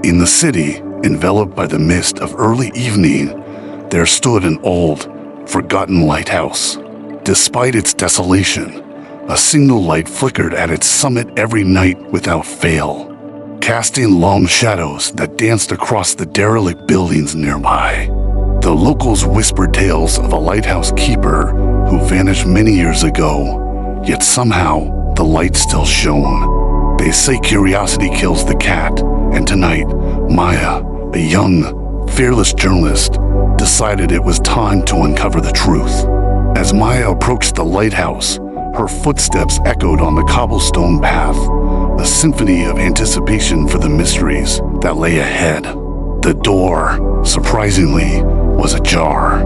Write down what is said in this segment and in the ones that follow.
In the city, enveloped by the mist of early evening, there stood an old, forgotten lighthouse. Despite its desolation, a single light flickered at its summit every night without fail, casting long shadows that danced across the derelict buildings nearby. The locals whispered tales of a lighthouse keeper who vanished many years ago, yet somehow the light still shone. They say curiosity kills the cat, and tonight, Maya, a young, fearless journalist, decided it was time to uncover the truth. As Maya approached the lighthouse, her footsteps echoed on the cobblestone path, a symphony of anticipation for the mysteries that lay ahead. The door, surprisingly, was ajar.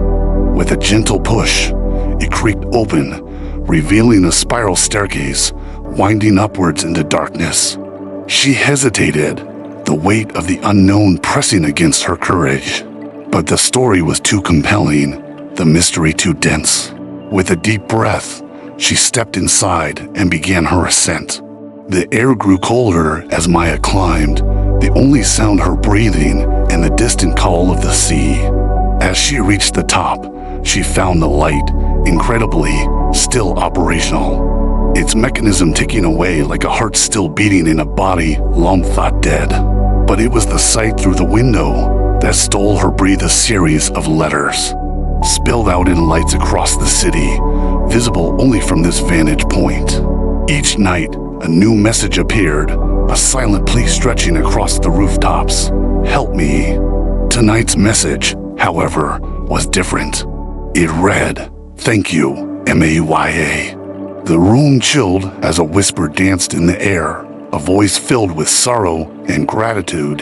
With a gentle push, it creaked open, revealing a spiral staircase winding upwards into darkness. She hesitated, the weight of the unknown pressing against her courage. But the story was too compelling, the mystery too dense. With a deep breath, she stepped inside and began her ascent. The air grew colder as Maya climbed, the only sound her breathing and the distant call of the sea. As she reached the top, she found the light, incredibly, still operational. Its mechanism ticking away like a heart still beating in a body long thought dead. But it was the sight through the window that stole her breath. A series of letters, spilled out in lights across the city, visible only from this vantage point. Each night, a new message appeared, a silent plea stretching across the rooftops. Help me. Tonight's message, however, was different. It read, "Thank you, Maya." The room chilled as a whisper danced in the air, a voice filled with sorrow and gratitude,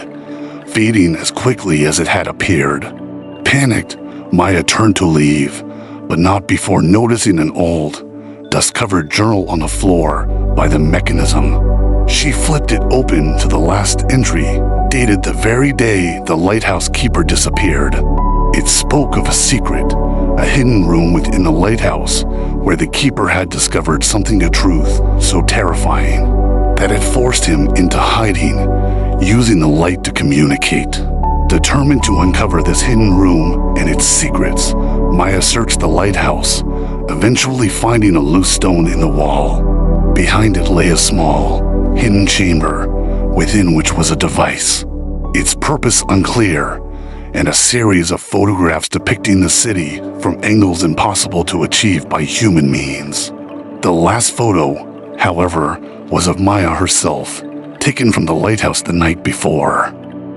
fading as quickly as it had appeared. Panicked, Maya turned to leave, but not before noticing an old, dust-covered journal on the floor by the mechanism. She flipped it open to the last entry, dated the very day the lighthouse keeper disappeared. It spoke of a secret, a hidden room within the lighthouse where the keeper had discovered something of truth so terrifying that it forced him into hiding, using the light to communicate. Determined to uncover this hidden room and its secrets, Maya searched the lighthouse, eventually finding a loose stone in the wall. Behind it lay a small, hidden chamber, within which was a device, its purpose unclear, and a series of photographs depicting the city from angles impossible to achieve by human means. The last photo, however, was of Maya herself, taken from the lighthouse the night before.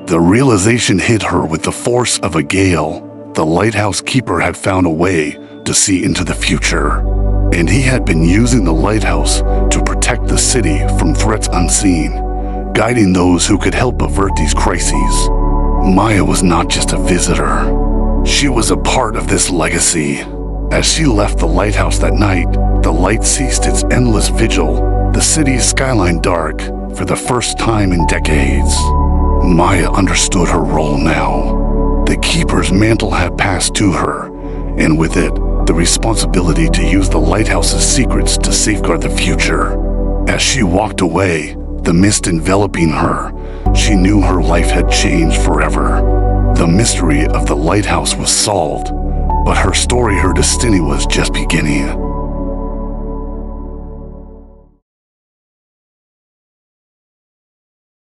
The realization hit her with the force of a gale. The lighthouse keeper had found a way to see into the future, and he had been using the lighthouse to protect the city from threats unseen, guiding those who could help avert these crises. Maya was not just a visitor. She was a part of this legacy. As she left the lighthouse that night, the light ceased its endless vigil, the city's skyline dark for the first time in decades. Maya understood her role now. The keeper's mantle had passed to her, and with it, the responsibility to use the lighthouse's secrets to safeguard the future. As she walked away, the mist enveloping her, she knew her life had changed forever. The mystery of the lighthouse was solved, but her story, her destiny was just beginning.